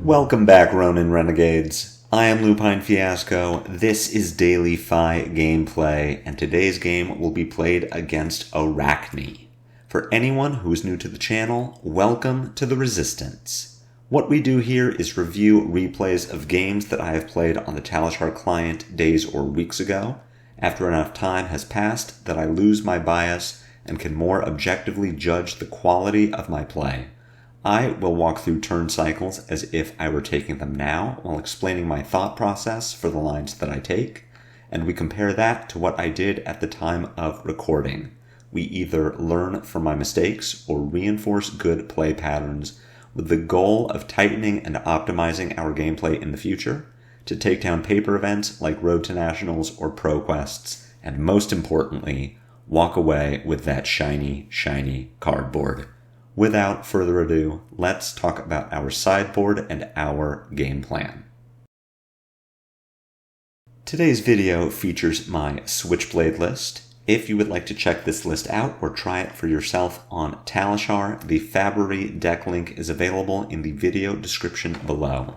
Welcome back, Ronin Renegades. I am Lupine Fiasco. This is Daily FaB gameplay, and today's game will be played against Arakni. For anyone who is new to the channel, welcome to the Resistance. What we do here is review replays of games that I have played on the Talishar client days or weeks ago, after enough time has passed that I lose my bias and can more objectively judge the quality of my play. I will walk through turn cycles as if I were taking them now while explaining my thought process for the lines that I take, and we compare that to what I did at the time of recording. We either learn from my mistakes or reinforce good play patterns with the goal of tightening and optimizing our gameplay in the future to take down paper events like Road to Nationals or Pro Quests, and most importantly, walk away with that shiny, shiny cardboard. Without further ado, let's talk about our sideboard and our game plan. Today's video features my Switchblade list. If you would like to check this list out or try it for yourself on Talishar, the FaB deck link is available in the video description below.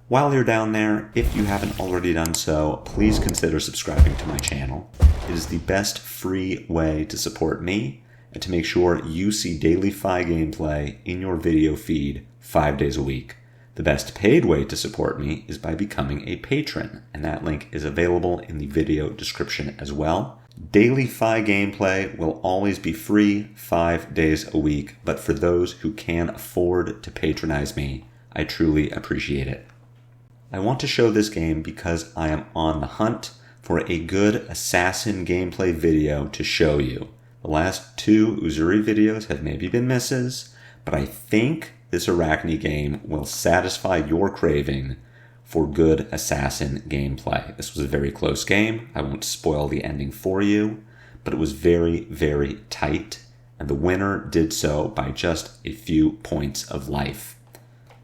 While you're down there, if you haven't already done so, please consider subscribing to my channel. It is the best free way to support me and to make sure you see daily FaB gameplay in your video feed 5 days a week. The best paid way to support me is by becoming a patron, and that link is available in the video description as well. Daily FaB gameplay will always be free 5 days a week, but for those who can afford to patronize me, I truly appreciate it. I want to show this game because I am on the hunt for a good assassin gameplay video to show you. The last 2 Uzuri videos have maybe been misses, but I think this Arakni game will satisfy your craving for good assassin gameplay. This was a very close game. I won't spoil the ending for you, but it was very, very tight, and the winner did so by just a few points of life.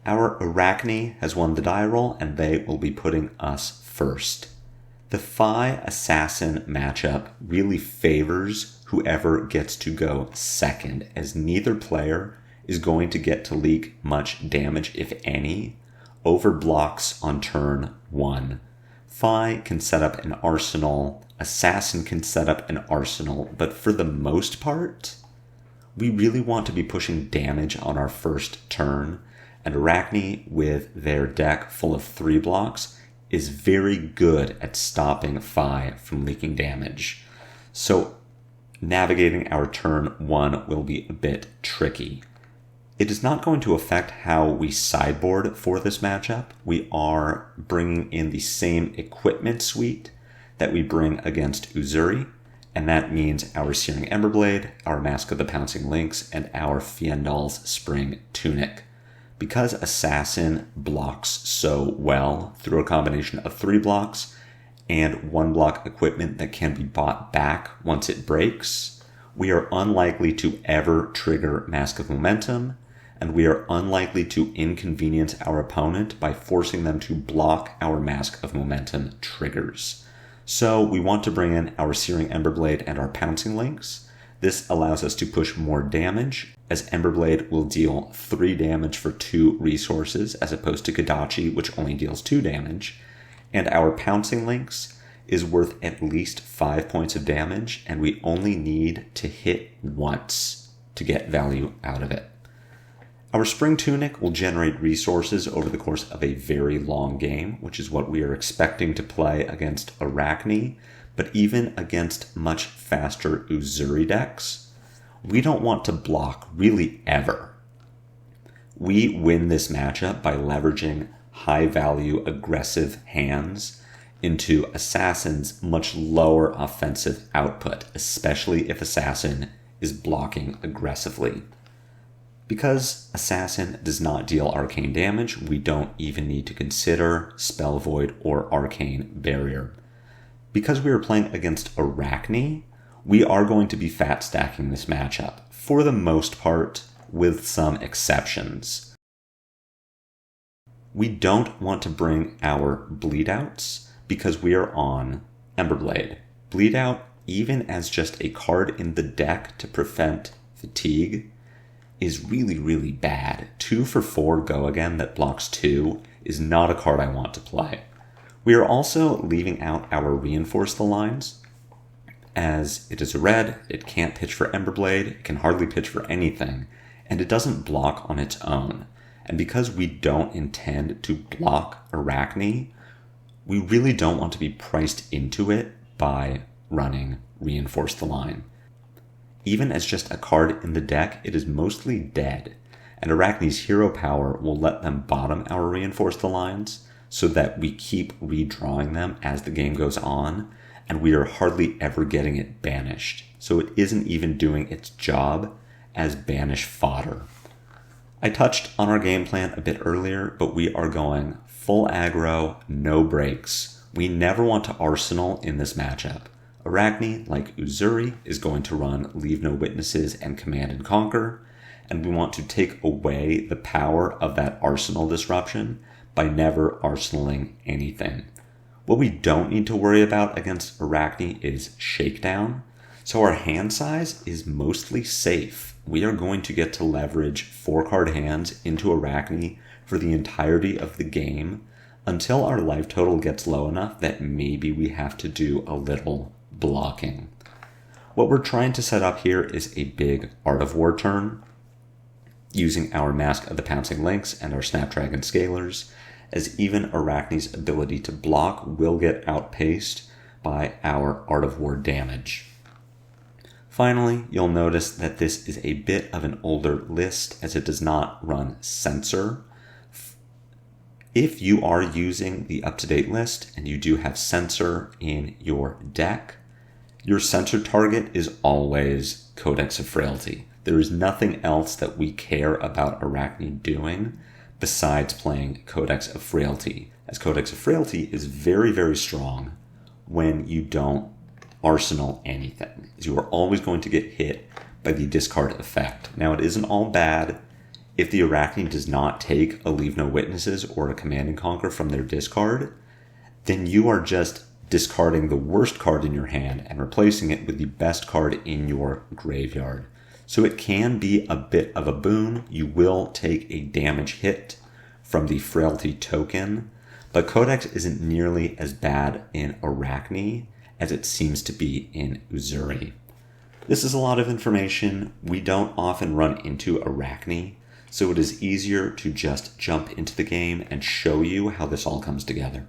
Our Arakni has won the die roll, and they will be putting us first. The FaB assassin matchup really favors whoever gets to go second, as neither player is going to get to leak much damage, if any, over blocks on turn 1. FaB can set up an arsenal, assassin can set up an arsenal, but for the most part, we really want to be pushing damage on our first turn, and Arakni, with their deck full of 3 blocks, is very good at stopping FaB from leaking damage. So navigating our turn 1 will be a bit tricky. It is not going to affect how we sideboard for this matchup. We are bringing in the same equipment suite that we bring against Uzuri, and that means our Searing Emberblade, our Mask of the Pouncing Lynx, and our Fiendal's Spring Tunic. Because Assassin blocks so well through a combination of 3 blocks and 1 block equipment that can be bought back once it breaks, we are unlikely to ever trigger Mask of Momentum, and we are unlikely to inconvenience our opponent by forcing them to block our Mask of Momentum triggers. So we want to bring in our Searing Emberblade and our Pouncing Lynx. This allows us to push more damage, as Emberblade will deal 3 damage for 2 resources, as opposed to Kadachi, which only deals 2 damage. And our Pouncing Lynx is worth at least 5 points of damage, and we only need to hit once to get value out of it. Our Spring Tunic will generate resources over the course of a very long game, which is what we are expecting to play against Arakni, but even against much faster Uzuri decks, we don't want to block really ever. We win this matchup by leveraging high-value aggressive hands into Assassin's much lower offensive output, especially if Assassin is blocking aggressively. Because Assassin does not deal arcane damage, we don't even need to consider Spell Void or Arcane Barrier. Because we are playing against Arakni, we are going to be fat stacking this matchup, for the most part, with some exceptions. We don't want to bring our bleed outs because we are on Emberblade. Bleed out, even as just a card in the deck to prevent fatigue, is really, really bad. 2 for 4 Go Again that blocks 2 is not a card I want to play. We are also leaving out our Reinforce the Lines, as it is a red, it can't pitch for Emberblade, it can hardly pitch for anything, and it doesn't block on its own. And because we don't intend to block Arakni, we really don't want to be priced into it by running Reinforce the Line. Even as just a card in the deck, it is mostly dead, and Arakni's hero power will let them bottom our Reinforce the Lines so that we keep redrawing them as the game goes on, and we are hardly ever getting it banished, so it isn't even doing its job as banish fodder. I touched on our game plan a bit earlier, but we are going full aggro, no breaks. We never want to Arsenal in this matchup. Arakni, like Uzuri, is going to run Leave No Witnesses and Command and Conquer, and we want to take away the power of that Arsenal disruption by never arsenaling anything. What we don't need to worry about against Arakni is Shakedown, so our hand size is mostly safe. We are going to get to leverage 4-card hands into Arakni for the entirety of the game until our life total gets low enough that maybe we have to do a little blocking. What we're trying to set up here is a big Art of War turn, using our Mask of the Pouncing Lynx and our Snapdragon Scalers, as even Arakni's ability to block will get outpaced by our Art of War damage. Finally, you'll notice that this is a bit of an older list as it does not run Censor. If you are using the up-to-date list and you do have Censor in your deck, your Censor target is always Codex of Frailty. There is nothing else that we care about Arakni doing besides playing Codex of Frailty, as Codex of Frailty is very, very strong when you don't arsenal anything. You are always going to get hit by the discard effect. Now, it isn't all bad if the Arakni does not take a Leave No Witnesses or a Command and Conquer from their discard, then you are just discarding the worst card in your hand and replacing it with the best card in your graveyard. So it can be a bit of a boon. You will take a damage hit from the Frailty token, but Codex isn't nearly as bad in Arakni as it seems to be in Uzuri. This is a lot of information. We don't often run into Arakni, so it is easier to just jump into the game and show you how this all comes together.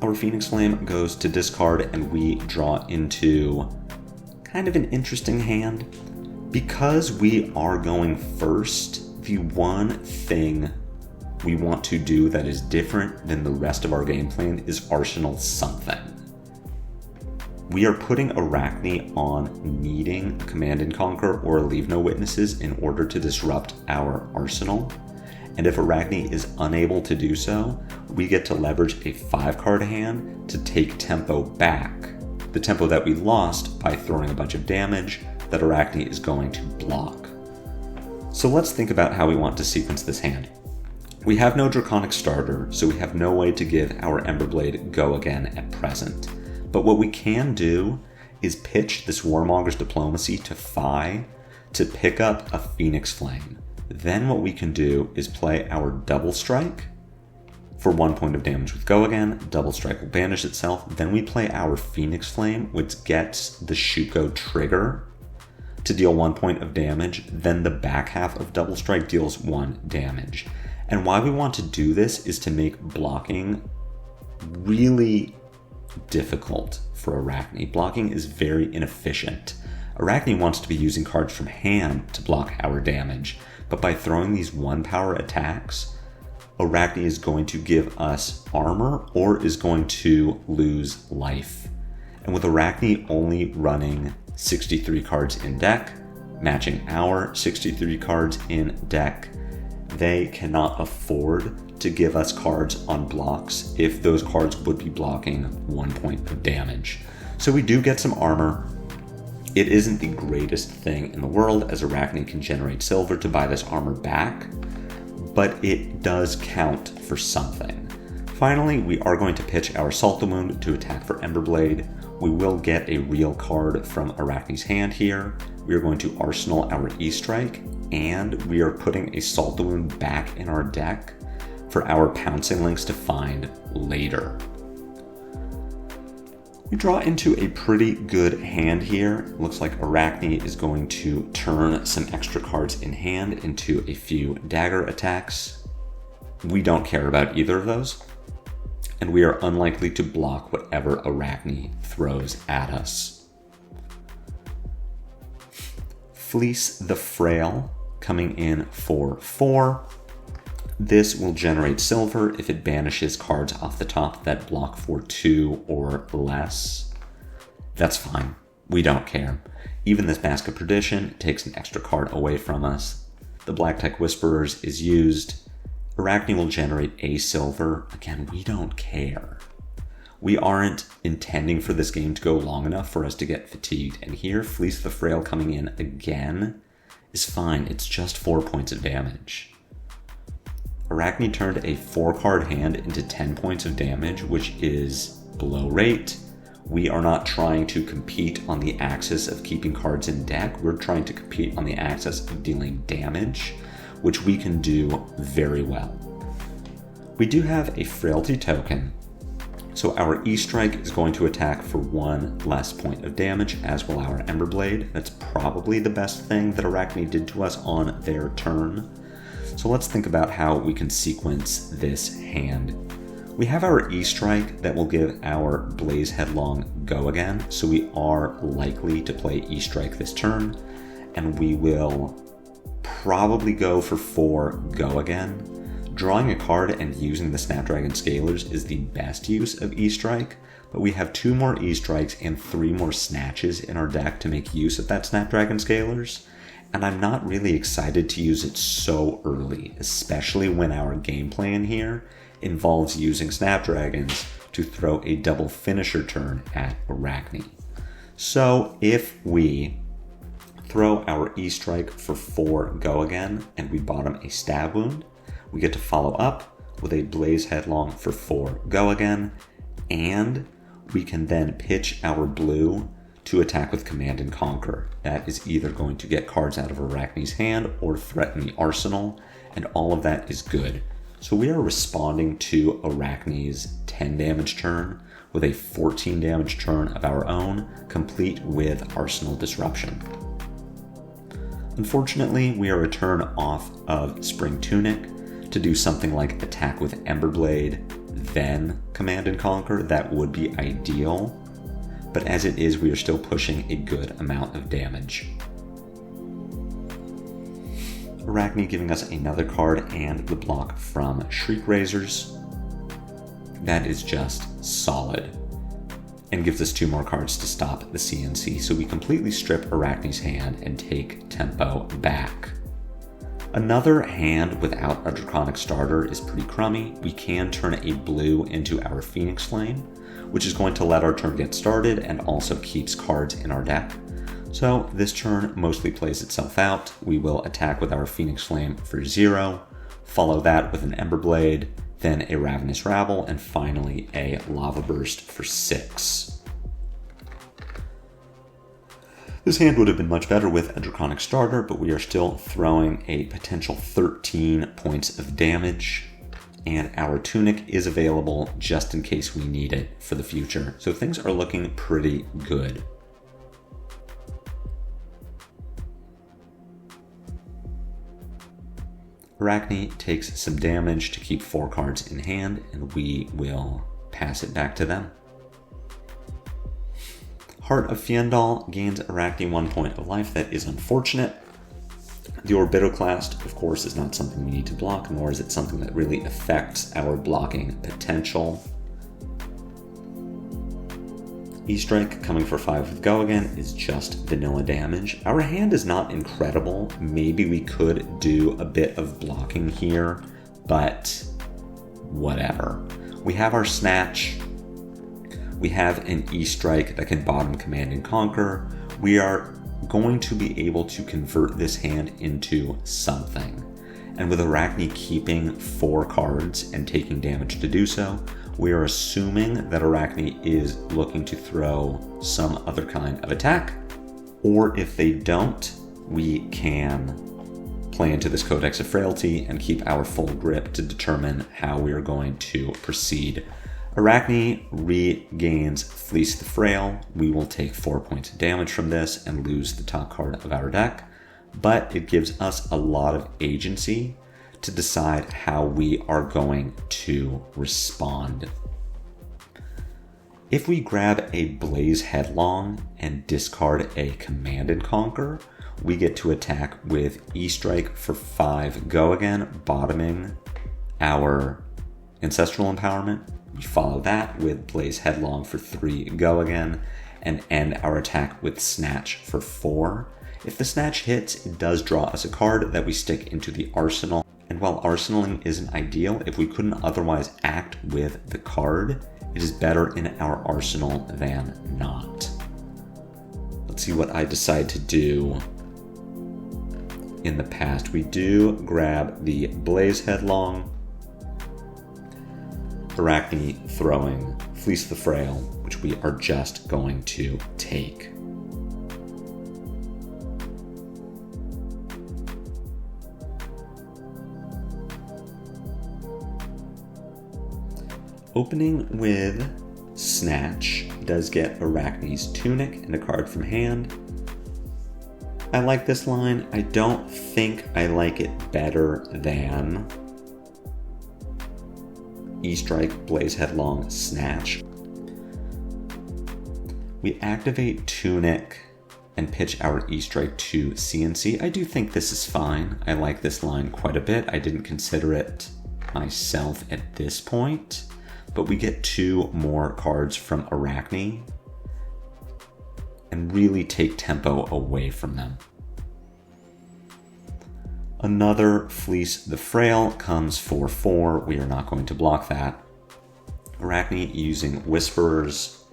Our Phoenix Flame goes to discard, and we draw into kind of an interesting hand. Because we are going first, the one thing we want to do that is different than the rest of our game plan is arsenal something. We are putting Arakni on needing Command and Conquer or Leave No Witnesses in order to disrupt our arsenal. And if Arakni is unable to do so, we get to leverage a 5-card hand to take tempo back, the tempo that we lost by throwing a bunch of damage that Arakni is going to block. So let's think about how we want to sequence this hand. We have no Draconic starter, so we have no way to give our Emberblade Go Again at present. But what we can do is pitch this Warmonger's Diplomacy to FaB to pick up a Phoenix Flame. Then what we can do is play our Double Strike for 1 point of damage with Go Again. Double Strike will banish itself. Then we play our Phoenix Flame, which gets the Shuko trigger to deal 1 point of damage. Then the back half of Double Strike deals 1 damage. And why we want to do this is to make blocking really difficult for Arakni. Blocking is very inefficient. Arakni wants to be using cards from hand to block our damage, but by throwing these 1-power attacks, Arakni is going to give us armor or is going to lose life. And with Arakni only running 63 cards in deck, matching our 63 cards in deck, they cannot afford to give us cards on blocks if those cards would be blocking 1 point of damage. So we do get some armor. It isn't the greatest thing in the world, as Arakni can generate silver to buy this armor back, but it does count for something. Finally, we are going to pitch our Salt the Wound to attack for Emberblade. we will get a real card from Arakni's hand here. We are going to arsenal our E-Strike, and we are putting a Salt the Wound back in our deck for our Pouncing Lynx to find later. We draw into a pretty good hand here. Looks like Arakni is going to turn some extra cards in hand into a few dagger attacks. We don't care about either of those, and we are unlikely to block whatever Arakni throws at us. Fleece the Frail coming in for 4. This will generate silver if it banishes cards off the top that block for 2 or less. That's fine. We don't care. Even this Mask of Perdition takes an extra card away from us. The Black Tech Whisperers is used. Arakni will generate a silver. Again, we don't care. We aren't intending for this game to go long enough for us to get fatigued. And here, Fleece the Frail coming in again is fine. It's just 4 points of damage. Arakni turned a 4-card hand into 10 points of damage, which is below rate. We are not trying to compete on the axis of keeping cards in deck. We're trying to compete on the axis of dealing damage, which we can do very well. We do have a Frailty token, so our E-Strike is going to attack for 1 less point of damage, as will our Emberblade. That's probably the best thing that Arakni did to us on their turn. So let's think about how we can sequence this hand. We have our E-Strike that will give our Blaze Headlong go again, so we are likely to play E-Strike this turn, and we will probably go for 4 go again. Drawing a card and using the Snapdragon Scalers is the best use of E-Strike, but we have 2 more E-Strikes and 3 more Snatches in our deck to make use of that Snapdragon Scalers. And I'm not really excited to use it so early, especially when our game plan here involves using Snapdragons to throw a double finisher turn at Arakni. So if we throw our E-Strike for 4 go again and we bottom a Stab Wound, we get to follow up with a Blaze Headlong for 4 go again, and we can then pitch our blue to attack with Command and Conquer. That is either going to get cards out of Arakni's hand or threaten the arsenal, and all of that is good. So we are responding to Arakni's 10 damage turn with a 14 damage turn of our own, complete with Arsenal Disruption. Unfortunately, we are a turn off of Spring Tunic to do something like attack with Emberblade, then Command and Conquer. That would be ideal. But as it is, we are still pushing a good amount of damage. Arakni giving us another card and the block from Shriek Razors. That is just solid. And gives us 2 more cards to stop the CNC, so we completely strip Arakni's hand and take tempo back. Another hand without a Draconic starter is pretty crummy. We can turn a blue into our Phoenix Flame, which is going to let our turn get started and also keeps cards in our deck. So this turn mostly plays itself out. We will attack with our Phoenix Flame for 0, follow that with an Emberblade, then a Ravenous Rabble, and finally a Lava Burst for 6. This hand would have been much better with a Draconic starter, but we are still throwing a potential 13 points of damage. And our Tunic is available just in case we need it for the future. So things are looking pretty good. Arakni takes some damage to keep 4 cards in hand, and we will pass it back to them. Heart of Fiendal gains Arakni 1 point of life. That is unfortunate. The Orbitoclast, of course, is not something we need to block, nor is it something that really affects our blocking potential. E-Strike coming for 5 with go again is just vanilla damage. Our hand is not incredible. Maybe we could do a bit of blocking here, but whatever. We have our Snatch. We have an E-Strike that can bottom Command and Conquer. We are going to be able to convert this hand into something. And with Arakni keeping 4 cards and taking damage to do so, we are assuming that Arakni is looking to throw some other kind of attack, or if they don't, we can play into this Codex of Frailty and keep our full grip to determine how we are going to proceed. Arakni regains Fleece the Frail. We will take 4 points of damage from this and lose the top card of our deck, but it gives us a lot of agency to decide how we are going to respond. If we grab a Blaze Headlong and discard a Command and Conquer, we get to attack with E-Strike for 5 go again, bottoming our Ancestral Empowerment. We follow that with Blaze Headlong for 3 go again, and end our attack with Snatch for 4. If the Snatch hits, it does draw us a card that we stick into the arsenal. And while arsenaling isn't ideal, if we couldn't otherwise act with the card, it is better in our arsenal than not. Let's see what I decide to do. In the past, we do grab the Blaze Headlong, Arakni throwing Fleece the Frail, which we are just going to take. Opening with Snatch does get Arakni's Tunic and a card from hand. I like this line. I don't think I like it better than E-Strike, Blaze Headlong, Snatch. We activate Tunic and pitch our E-Strike to CNC. I do think this is fine. I like this line quite a bit. I didn't consider it myself at this point, but we get 2 more cards from Arakni and really take tempo away from them. Another Fleece the Frail comes for 4. We are not going to block that. Arakni using Whisperers,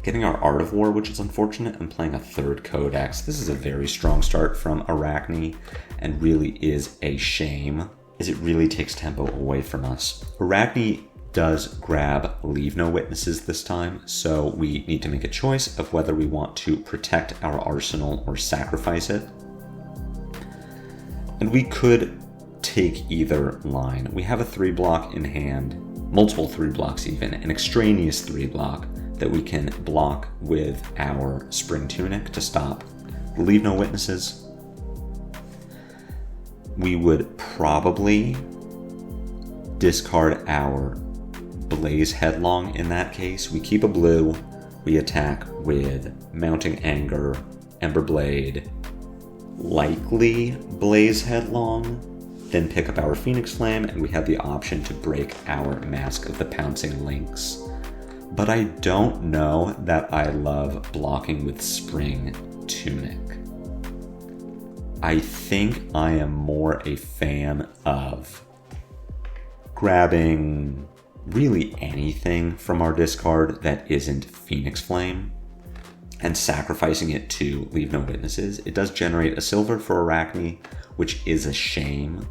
getting our Art of War, which is unfortunate, and playing a 3rd Codex. This is a very strong start from Arakni and really is a shame, as it really takes tempo away from us. Arakni does grab Leave No Witnesses this time, so we need to make a choice of whether we want to protect our arsenal or sacrifice it. And we could take either line. We have a 3-block in hand, multiple 3-blocks even, an extraneous 3-block that we can block with our Spring Tunic to stop Leave No Witnesses. We would probably discard our Blaze Headlong in that case. We keep a blue, we attack with Mounting Anger, Ember Blade, likely Blaze Headlong, then pick up our Phoenix Flame, and we have the option to break our Mask of the Pouncing Lynx. But I don't know that I love blocking with Spring Tunic. I think I am more a fan of grabbing really anything from our discard that isn't Phoenix Flame and sacrificing it to Leave No Witnesses. It does generate a silver for Arakni, which is a shame.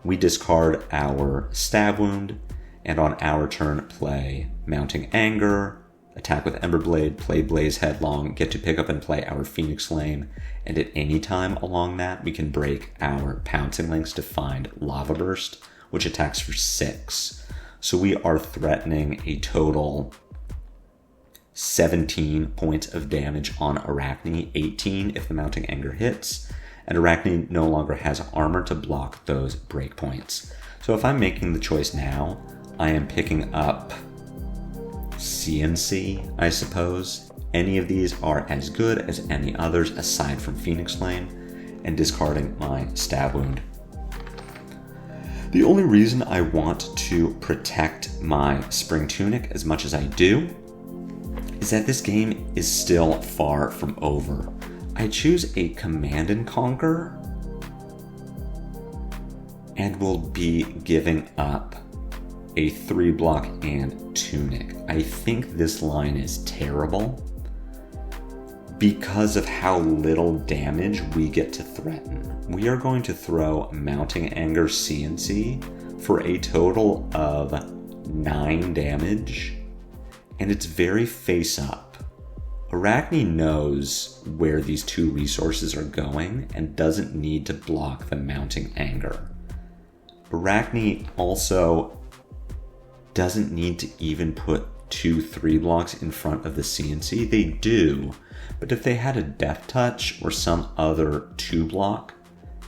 We discard our Stab Wound, and on our turn play Mounting Anger, attack with Emberblade, play Blaze Headlong, get to pick up and play our Phoenix Flame, and at any time along that we can break our Pouncing Lynx to find Lava Burst, which attacks for 6. So we are threatening a total 17 points of damage on Arakni, 18 if the Mounting Anger hits, and Arakni no longer has armor to block those breakpoints. So if I'm making the choice now, I am picking up CNC, I suppose. Any of these are as good as any others aside from Phoenix Flame, and discarding my Stab Wound. The only reason I want to protect my Spring Tunic as much as I do is that this game is still far from over. I choose a Command and Conquer and will be giving up a 3-block and Tunic. I think this line is terrible because of how little damage we get to threaten. We are going to throw Mounting Anger CNC for a total of 9 damage, and it's very face up. Arakni knows where these 2 resources are going and doesn't need to block the mounting anger. Arakni also doesn't need to even put 2 3 blocks in front of the CNC. They do, but if they had a Death Touch or some other 2 block,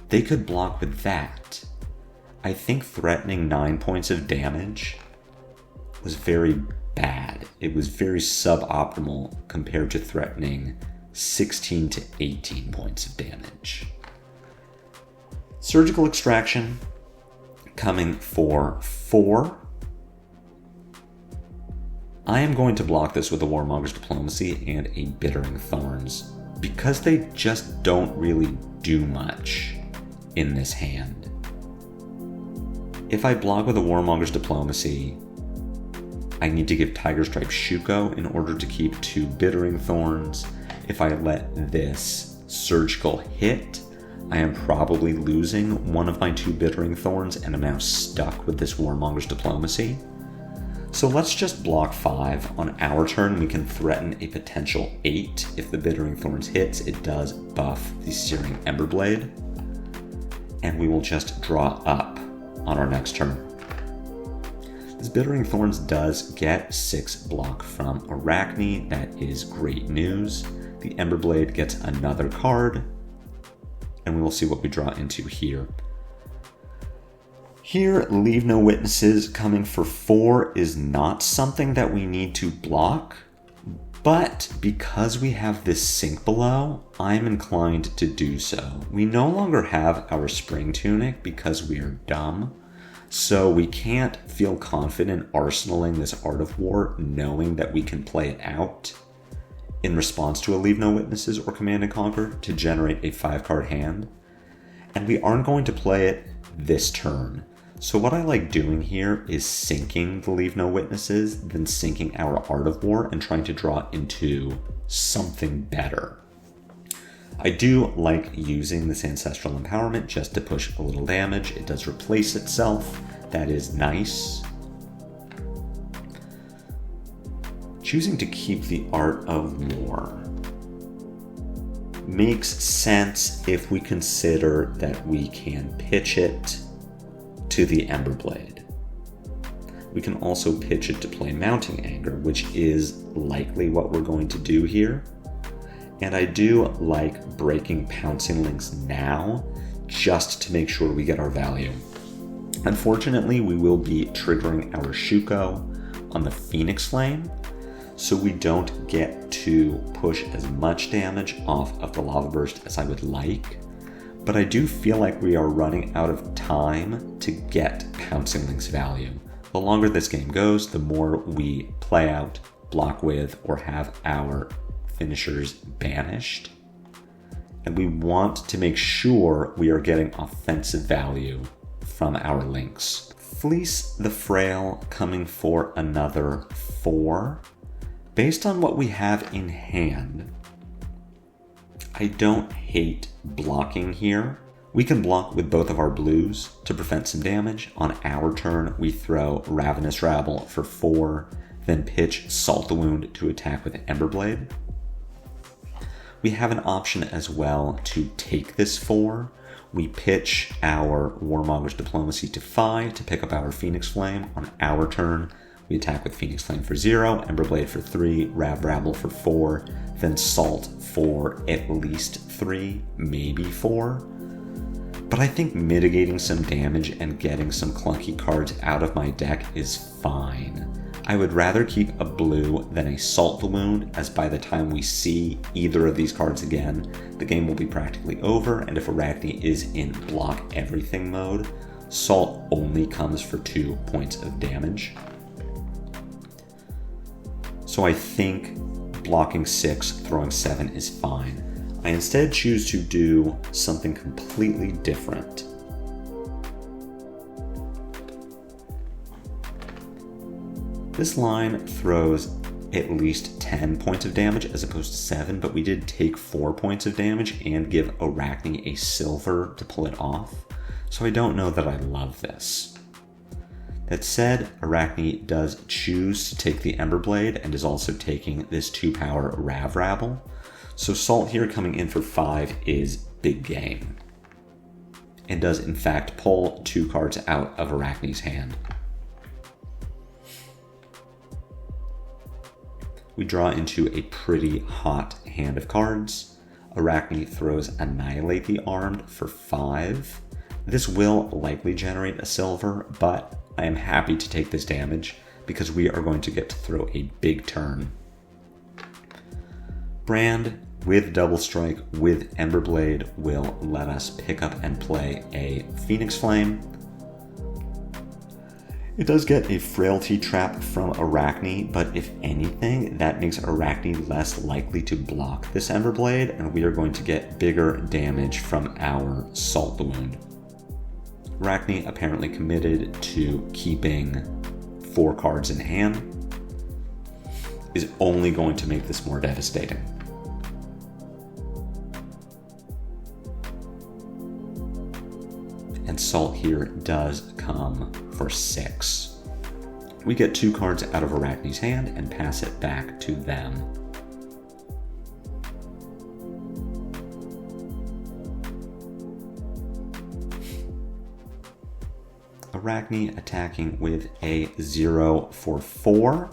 they could block with that. I think threatening 9 points of damage was very bad. It was very suboptimal compared to threatening 16 to 18 points of damage. Surgical Extraction coming for 4. I am going to block this with a Warmonger's Diplomacy and a Bittering Thorns because they just don't really do much in this hand. If I block with a Warmonger's Diplomacy, I need to give Tiger Stripe Shuko in order to keep 2 Bittering Thorns. If I let this Surgical hit, I am probably losing one of my 2 Bittering Thorns and I'm now stuck with this Warmonger's Diplomacy. So let's just block 5. On our turn, we can threaten a potential 8. If the Bittering Thorns hits, it does buff the Searing Emberblade. And we will just draw up on our next turn. This Bittering Thorns does get 6 block from Arakni. That is great news. The Emberblade gets another card, and we will see what we draw into here. Here, Leave No Witnesses coming for 4 is not something that we need to block, but because we have this Sink Below, I'm inclined to do so. We no longer have our Spring Tunic because we are dumb, so we can't feel confident arsenaling this Art of War knowing that we can play it out in response to a Leave No Witnesses or Command and Conquer to generate a 5-card hand, and we aren't going to play it this turn. So what I like doing here is sinking the Leave No Witnesses, then sinking our Art of War and trying to draw into something better. I do like using this Ancestral Empowerment just to push a little damage. It does replace itself. That is nice. Choosing to keep the Art of War makes sense if we consider that we can pitch it to the Emberblade. We can also pitch it to play Mounting Anger, which is likely what we're going to do here. And I do like breaking Pouncing Links now, just to make sure we get our value. Unfortunately, we will be triggering our Shuko on the Phoenix Flame, so we don't get to push as much damage off of the Lava Burst as I would like. But I do feel like we are running out of time to get Pouncing Link's value. The longer this game goes, the more we play out, block with, or have our finishers banished. And we want to make sure we are getting offensive value from our links. Fleece the Frail coming for another 4. Based on what we have in hand, I don't hate blocking here. We can block with both of our blues to prevent some damage. On our turn, we throw Ravenous Rabble for 4, then pitch Salt the Wound to attack with Emberblade. We have an option as well to take this 4. We pitch our Warmonger's Diplomacy to FaB to pick up our Phoenix Flame. On our turn, we attack with Phoenix Flame for 0, Emberblade for 3, Rav Rabble for 4, then Salt for at least 3, maybe 4. But I think mitigating some damage and getting some clunky cards out of my deck is fine. I would rather keep a blue than a Salt the Wound, as by the time we see either of these cards again, the game will be practically over, and if Arakni is in block everything mode, Salt only comes for 2 points of damage. So I think blocking 6, throwing 7 is fine. I instead choose to do something completely different. This line throws at least 10 points of damage as opposed to 7, but we did take 4 points of damage and give Arakni a silver to pull it off, so I don't know that I love this. That said, Arakni does choose to take the Emberblade and is also taking this 2-power Rav Rabble. So Salt here coming in for 5 is big game. And does in fact pull 2 cards out of Arakni's hand. We draw into a pretty hot hand of cards. Arakni throws Annihilate the Armed for 5. This will likely generate a silver, but I am happy to take this damage because we are going to get to throw a big turn. Brand with Double Strike with Emberblade will let us pick up and play a Phoenix Flame. It does get a Frailty Trap from Arakni, but if anything, that makes Arakni less likely to block this Emberblade, and we are going to get bigger damage from our Salt the Wound. Arakni apparently committed to keeping 4 cards in hand, is only going to make this more devastating. And Salt here does come for 6. We get 2 cards out of Arakni's hand and pass it back to them. Arakni attacking with a 0 for 4.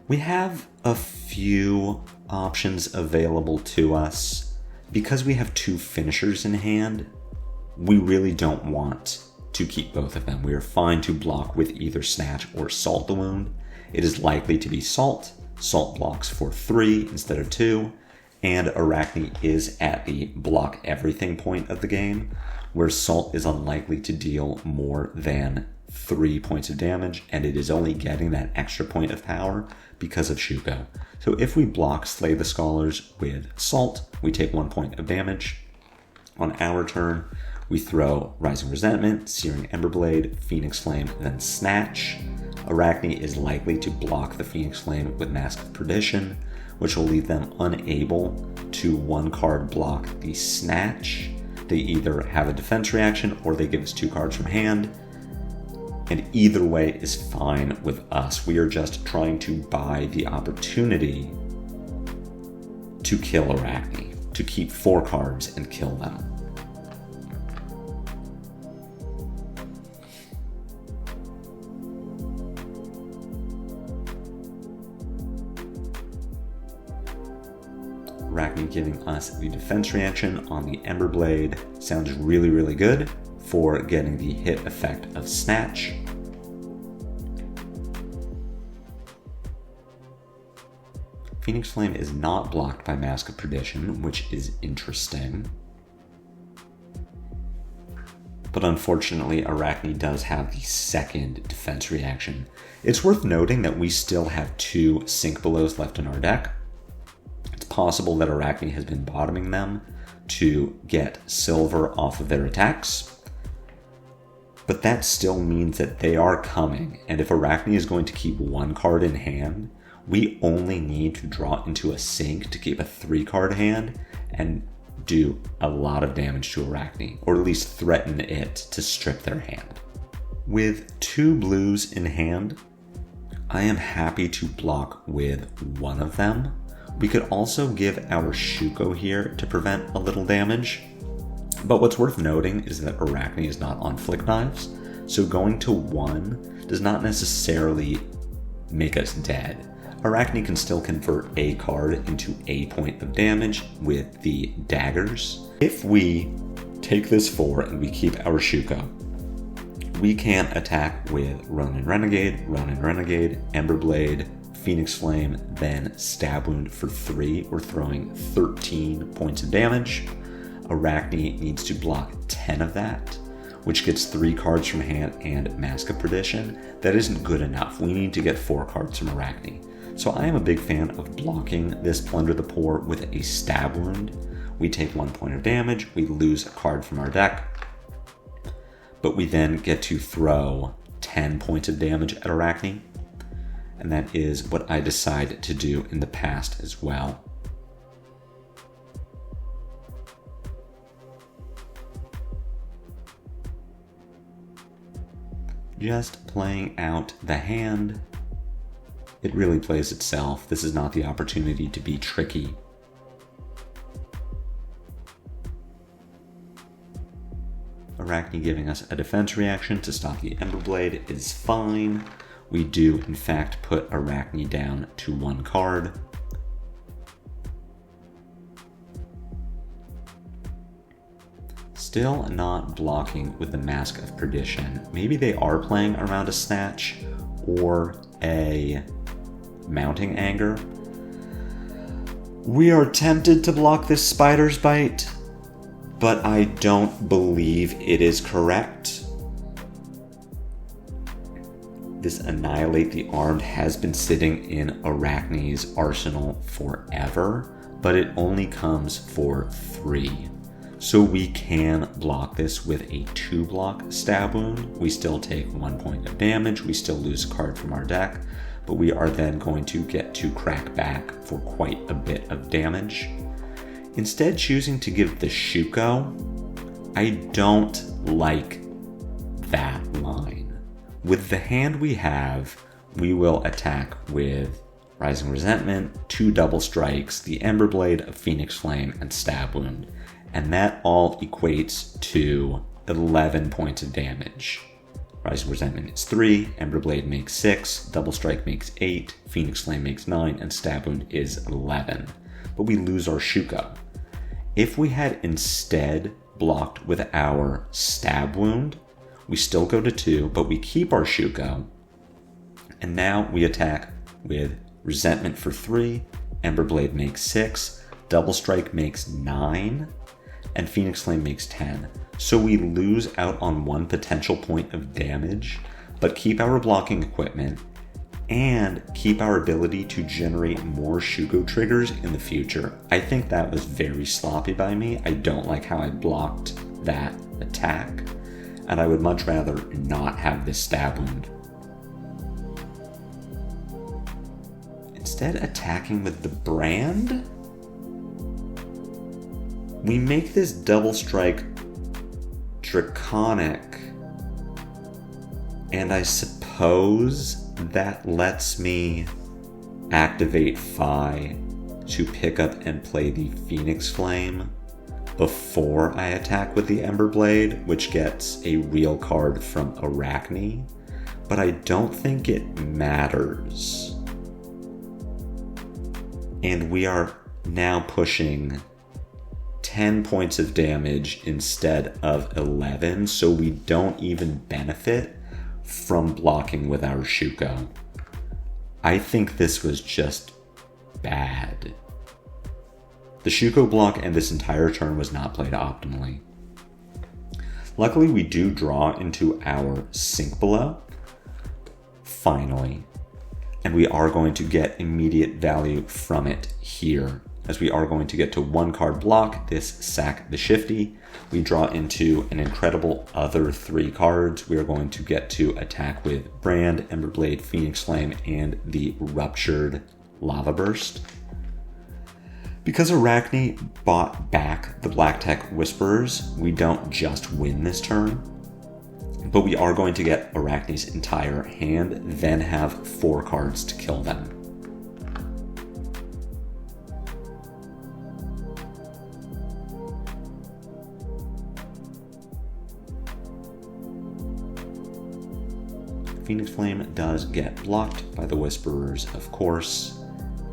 We have a few options available to us. Because we have 2 finishers in hand, we really don't want to keep both of them. We are fine to block with either Snatch or Salt the Wound. It is likely to be Salt. Salt blocks for 3 instead of 2, and Arakni is at the block everything point of the game, where Salt is unlikely to deal more than 3 points of damage, and it is only getting that extra point of power because of Shuko. So if we block Slay the Scholars with Salt, we take 1 point of damage. On our turn, we throw Rising Resentment, Searing Emberblade, Phoenix Flame, then Snatch. Arakni is likely to block the Phoenix Flame with Mask of Perdition, which will leave them unable to 1-card block the Snatch. They either have a defense reaction or they give us 2 cards from hand. And either way is fine with us. We are just trying to buy the opportunity to kill Arakni, to keep 4 cards and kill them. Arakni giving us the defense reaction on the Emberblade sounds really, really good for getting the hit effect of Snatch. Phoenix Flame is not blocked by Mask of Perdition, which is interesting. But unfortunately, Arakni does have the second defense reaction. It's worth noting that we still have 2 Sink Belows left in our deck. It's possible that Arakni has been bottoming them to get silver off of their attacks. But that still means that they are coming, and if Arakni is going to keep 1 card in hand, we only need to draw into a sink to keep a 3-card hand and do a lot of damage to Arakni, or at least threaten it to strip their hand. With 2 blues in hand, I am happy to block with 1 of them. We could also give our Shuko here to prevent a little damage. But what's worth noting is that Arakni is not on Flick Knives, so going to 1 does not necessarily make us dead. Arakni can still convert a card into a point of damage with the daggers. If we take this 4 and we keep our Shuko, we can attack with Ronin Renegade, Emberblade, Phoenix Flame, then Stab Wound for 3. We're throwing 13 points of damage. Arakni needs to block 10 of that, which gets 3 cards from hand and Mask of Perdition. That isn't good enough. We need to get 4 cards from Arakni. So I am a big fan of blocking this Plunder the Poor with a Stab Wound. We take 1 point of damage, we lose a card from our deck, but we then get to throw 10 points of damage at Arakni. And that is what I decided to do in the past as well. just playing out the hand. It really plays itself. This is not the opportunity to be tricky. Arakni giving us a defense reaction to stop the Emberblade is fine. We do, in fact, put Arakni down to 1 card. Still not blocking with the Mask of Perdition. Maybe they are playing around a Snatch or a Mounting Anger. We are tempted to block this Spider's Bite, but I don't believe it is correct. This Annihilate the Armed has been sitting in Arakni's arsenal forever, but it only comes for 3. So we can block this with a 2-block Stab Wound. We still take 1 point of damage, we still lose a card from our deck, but we are then going to get to crack back for quite a bit of damage. Instead choosing to give the Shuko, I don't like that line. With the hand we have, we will attack with Rising Resentment, 2 double strikes, the Emberblade, a Phoenix Flame, and Stab Wound. And that all equates to 11 points of damage. Rising Resentment is 3, Emberblade makes 6, Double Strike makes 8, Phoenix Flame makes 9, and Stab Wound is 11. But we lose our Shuko. If we had instead blocked with our Stab Wound, we still go to 2, but we keep our Shuko. And now we attack with Resentment for 3, Emberblade makes 6, Double Strike makes 9, and Phoenix Flame makes 10. So we lose out on 1 potential point of damage, but keep our blocking equipment and keep our ability to generate more Shuko triggers in the future. I think that was very sloppy by me. I don't like how I blocked that attack, and I would much rather not have this Stab Wound. Instead, attacking with the Brand, we make this Double Strike Draconic, and I suppose that lets me activate FaB to pick up and play the Phoenix Flame before I attack with the Emberblade, which gets a real card from Arakni, but I don't think it matters. And we are now pushing 10 points of damage instead of 11, so we don't even benefit from blocking with our Shuko. I think this was just bad. The Shuko block and this entire turn was not played optimally. Luckily, we do draw into our Sink Below, finally, and we are going to get immediate value from it here, as we are going to get to 1 card block, this Sack the Shifty. We draw into an incredible other 3 cards. We are going to get to attack with Brand, Emberblade, Phoenix Flame, and the Ruptured Lava Burst. Because Arakni bought back the Black Tech Whisperers, we don't just win this turn, but we are going to get Arakni's entire hand, then have 4 cards to kill them. Phoenix Flame does get blocked by the Whisperers, of course,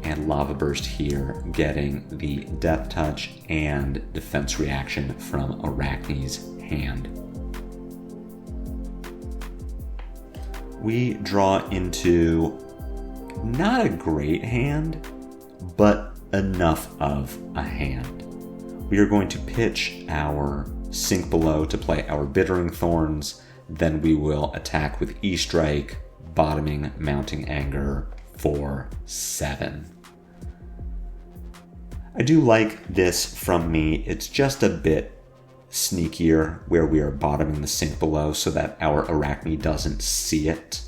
and Lava Burst here getting the Death Touch and defense reaction from Arakni's hand. We draw into not a great hand, but enough of a hand. We are going to pitch our Sink Below to play our Bittering Thorns, then we will attack with E-Strike, bottoming Mounting Anger for 7. I do like this from me. It's just a bit sneakier where we are bottoming the Sink Below so that our Arakni doesn't see it.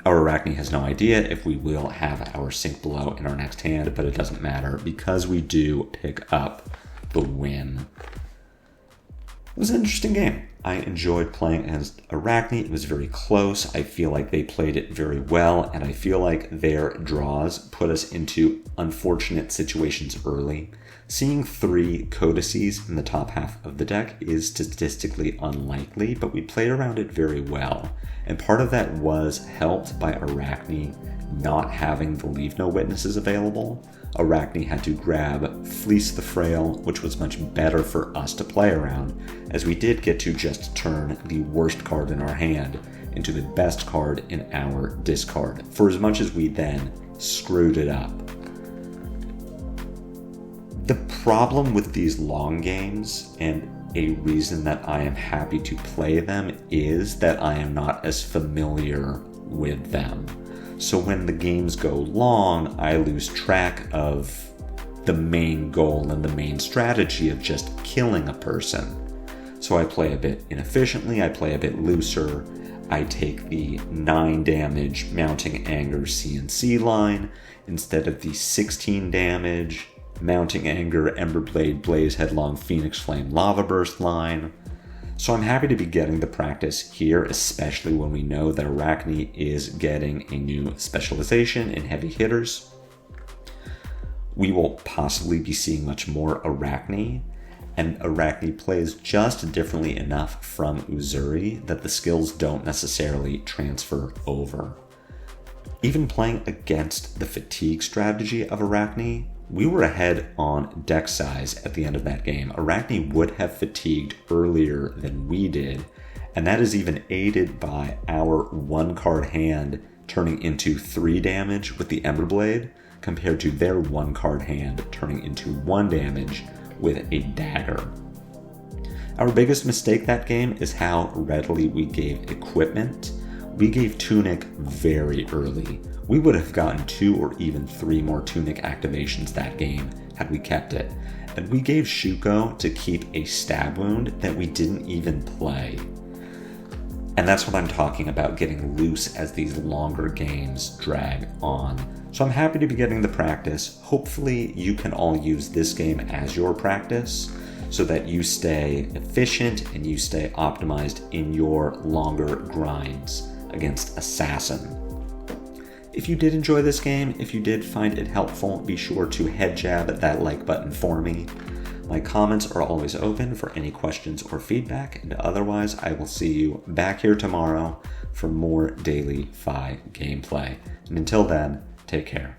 Our Arakni has no idea if we will have our Sink Below in our next hand, but it doesn't matter because we do pick up the win. It was an interesting game. I enjoyed playing against Arakni. It was very close. I feel like they played it very well, and I feel like their draws put us into unfortunate situations early. Seeing 3 codices in the top half of the deck is statistically unlikely, but we played around it very well. And part of that was helped by Arakni not having the Leave No Witnesses available. Arakni had to grab Fleece the Frail, which was much better for us to play around, as we did get to just turn the worst card in our hand into the best card in our discard, for as much as we then screwed it up. The problem with these long games, and a reason that I am happy to play them, is that I am not as familiar with them. So when the games go long, I lose track of the main goal and the main strategy of just killing a person. So I play a bit inefficiently, I play a bit looser, I take the 9 damage Mounting Anger CNC line instead of the 16 damage Mounting Anger Emberblade Blaze Headlong Phoenix Flame Lava Burst line. So I'm happy to be getting the practice here, especially when we know that Arakni is getting a new specialization in heavy hitters. We will possibly be seeing much more Arakni, and Arakni plays just differently enough from Uzuri that the skills don't necessarily transfer over. Even playing against the fatigue strategy of Arakni, we were ahead on deck size at the end of that game. Arakni would have fatigued earlier than we did, and that is even aided by our 1-card hand turning into 3 damage with the Emberblade, compared to their 1-card hand turning into 1 damage with a dagger. Our biggest mistake that game is how readily we gave equipment. We gave Tunic very early. We would have gotten 2 or even 3 more Tunic activations that game had we kept it. And we gave Shuko to keep a stab wound that we didn't even play. And that's what I'm talking about, getting loose as these longer games drag on. So I'm happy to be getting the practice. Hopefully you can all use this game as your practice so that you stay efficient and you stay optimized in your longer grinds against Assassin. If you did enjoy this game, if you did find it helpful, be sure to head jab at that like button for me. My comments are always open for any questions or feedback, and otherwise I will see you back here tomorrow for more daily FaB gameplay. And until then, take care.